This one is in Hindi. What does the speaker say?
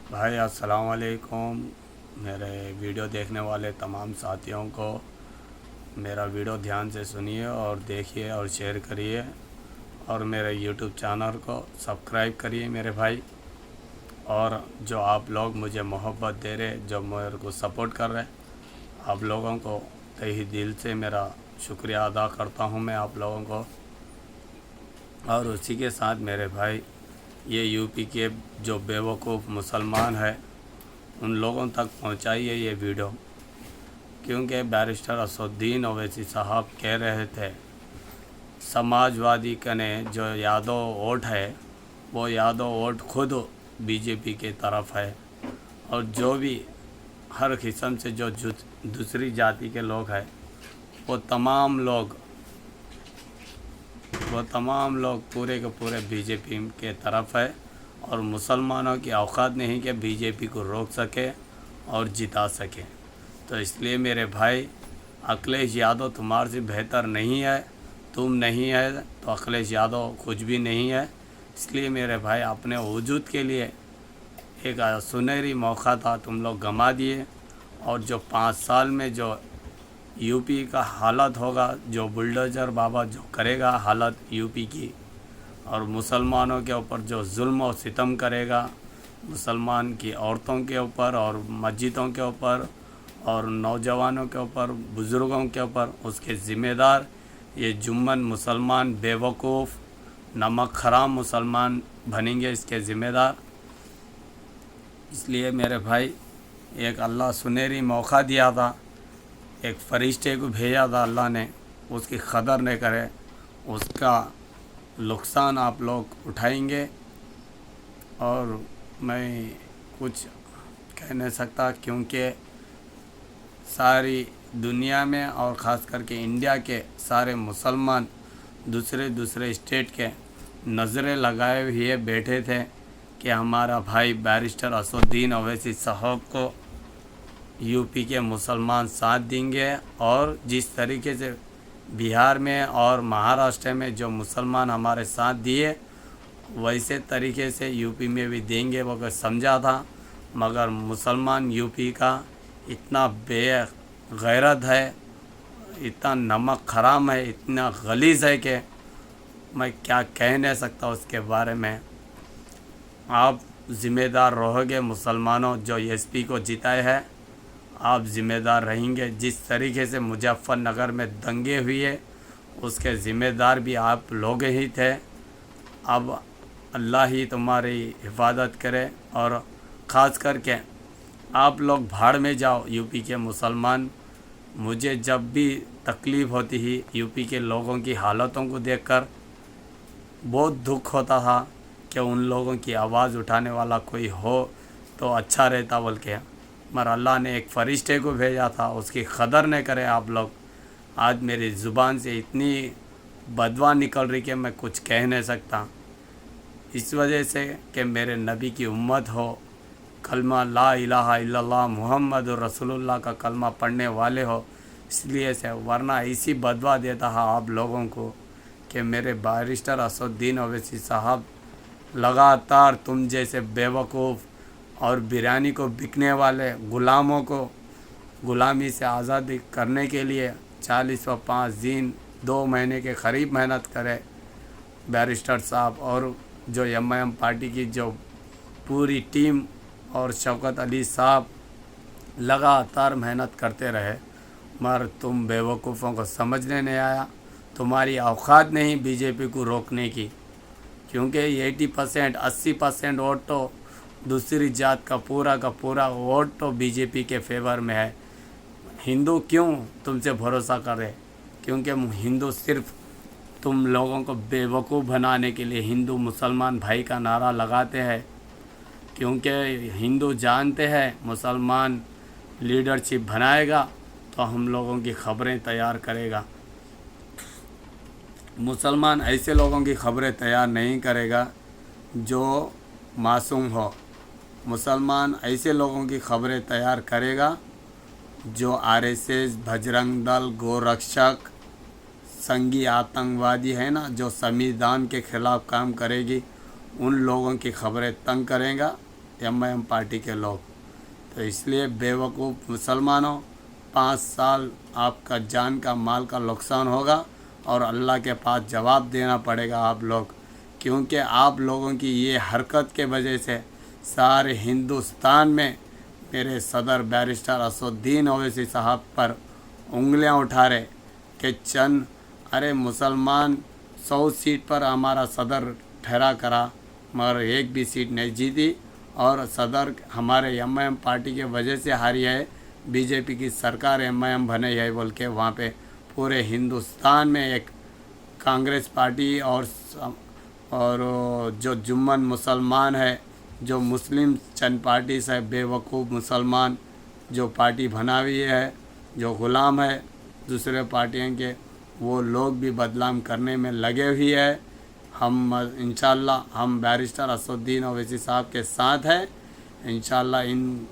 भाई अस्सलाम वालेकुम। मेरे वीडियो देखने वाले तमाम साथियों को मेरा वीडियो ध्यान से सुनिए और देखिए और शेयर करिए, और मेरे यूट्यूब चैनल को सब्सक्राइब करिए मेरे भाई। और जो आप लोग मुझे मोहब्बत दे रहे, जो मेरे को सपोर्ट कर रहे, आप लोगों को तहे दिल से मेरा शुक्रिया अदा करता हूँ मैं आप लोगों को। और उसी के साथ मेरे भाई, ये यूपी के जो बेवकूफ़ मुसलमान है उन लोगों तक पहुंचाइए ये वीडियो, क्योंकि बैरिस्टर असदुद्दीन ओवैसी साहब कह रहे थे समाजवादी कने जो यादव वोट है वो यादव वोट खुद बीजेपी के तरफ है, और जो भी हर किस्म से जो दूसरी जाति के लोग हैं वो तमाम लोग पूरे के पूरे बीजेपी के तरफ है। और मुसलमानों की औकात नहीं कि बीजेपी को रोक सके और जिता सके। तो इसलिए मेरे भाई, अखिलेश यादव तुम्हारे से बेहतर नहीं है, तुम नहीं है तो अखिलेश यादव कुछ भी नहीं है। इसलिए मेरे भाई, अपने वजूद के लिए एक सुनहरी मौका था, तुम लोग गंवा दिए। और जो 5 साल में जो यूपी का हालत होगा, जो बुलडोज़र बाबा जो करेगा हालत यूपी की, और मुसलमानों के ऊपर जो जुल्म और सितम करेगा, मुसलमान की औरतों के ऊपर और मस्जिदों के ऊपर और नौजवानों के ऊपर, बुज़ुर्गों के ऊपर, उसके ज़िम्मेदार ये जुम्मन मुसलमान बेवकूफ़ नमक हराम मुसलमान बनेंगे, इसके ज़िम्मेदार। इसलिए मेरे भाई, एक अल्लाह सुनहरी मौका दिया था, एक फरिश्ते को भेजा था अल्लाह ने, उसकी कदर नहीं करे, उसका नुकसान आप लोग उठाएंगे। और मैं कुछ कह नहीं सकता, क्योंकि सारी दुनिया में और ख़ास करके इंडिया के सारे मुसलमान दूसरे स्टेट के नज़रें लगाए हुए बैठे थे कि हमारा भाई बैरिस्टर असदुद्दीन ओवैसी साहब को यूपी के मुसलमान साथ देंगे, और जिस तरीके से बिहार में और महाराष्ट्र में जो मुसलमान हमारे साथ दिए, वैसे तरीके से यूपी में भी देंगे वो समझा था। मगर मुसलमान यूपी का इतना बेगैरत है, इतना नमक हराम है, इतना गलीज़ है कि मैं क्या कह नहीं सकता उसके बारे में। आप ज़िम्मेदार रहोगे मुसलमानों, जो एसपी को जिताए हैं, आप ज़िम्मेदार रहेंगे। जिस तरीके से मुजफ्फरनगर में दंगे हुए, उसके ज़िम्मेदार भी आप लोग ही थे। अब अल्लाह ही तुम्हारी हिफाजत करे, और ख़ास करके आप लोग भाड़ में जाओ यूपी के मुसलमान। मुझे जब भी तकलीफ़ होती ही यूपी के लोगों की हालतों को देखकर बहुत दुख होता था कि उन लोगों की आवाज़ उठाने वाला कोई हो तो अच्छा रहता बोल के, मगर अल्लाह ने एक फ़रिश्ते को भेजा था, उसकी कदर नहीं करे आप लोग। आज मेरी ज़ुबान से इतनी बदवा निकल रही कि मैं कुछ कह नहीं सकता, इस वजह से कि मेरे नबी की उम्मत हो, कलमा ला इलाहा इल्लल्लाह मुहम्मद रसूलुल्लाह का कलमा पढ़ने वाले हो, इसलिए से। वरना इसी बदवा देता है आप लोगों को कि मेरे बैरिस्टर असदुद्दीन ओवैसी साहब लगातार तुम जैसे बेवकूफ़ और बिरयानी को बिकने वाले ग़ुलामों को ग़ुलामी से आज़ादी करने के लिए 40-5 दिन 2 महीने के करीब मेहनत करे बैरिस्टर साहब, और जो एमआईएम पार्टी की जो पूरी टीम और शौकत अली साहब लगातार मेहनत करते रहे, मगर तुम बेवकूफ़ों को समझने नहीं आया। तुम्हारी औकात नहीं बीजेपी को रोकने की, क्योंकि 80% वोट तो दूसरी जात का पूरा वोट तो बीजेपी के फेवर में है। हिंदू क्यों तुमसे भरोसा करे? क्योंकि हिंदू सिर्फ तुम लोगों को बेवकूफ़ बनाने के लिए हिंदू मुसलमान भाई का नारा लगाते हैं, क्योंकि हिंदू जानते हैं मुसलमान लीडरशिप बनाएगा तो हम लोगों की खबरें तैयार करेगा। मुसलमान ऐसे लोगों की खबरें तैयार नहीं करेगा जो मासूम हो। मुसलमान ऐसे लोगों की खबरें तैयार करेगा जो आरएसएस, बजरंग दल, गोरक्षक, संघी आतंकवादी है ना, जो संविधान के ख़िलाफ़ काम करेगी, उन लोगों की खबरें तंग करेगा। एमआईएम पार्टी के लोग। तो इसलिए बेवकूफ़ मुसलमानों, 5 साल आपका जान का माल का नुकसान होगा और अल्लाह के पास जवाब देना पड़ेगा आप लोग, क्योंकि आप लोगों की ये हरकत के वजह से सारे हिंदुस्तान में मेरे सदर बैरिस्टर असदुद्दीन ओवैसी साहब पर उंगलियां उठा रहे कि चंद अरे मुसलमान 100 सीट पर हमारा सदर ठहरा करा मगर एक भी सीट नहीं जीती और सदर हमारे एमआईएम पार्टी के वजह से हारी है, बीजेपी की सरकार एमआईएम बने है बोल के वहाँ पे पूरे हिंदुस्तान में एक कांग्रेस पार्टी और जो जुम्मन मुसलमान है, जो मुस्लिम चंद पार्टी से बेवकूफ़ मुसलमान जो पार्टी बना हुई है, जो ग़ुलाम है दूसरे पार्टियों के, वो लोग भी बदनाम करने में लगे हुए है। हम इंशाअल्लाह हम बैरिस्टर असदुद्दीन ओवैसी साहब के साथ हैं। इंशाअल्लाह इन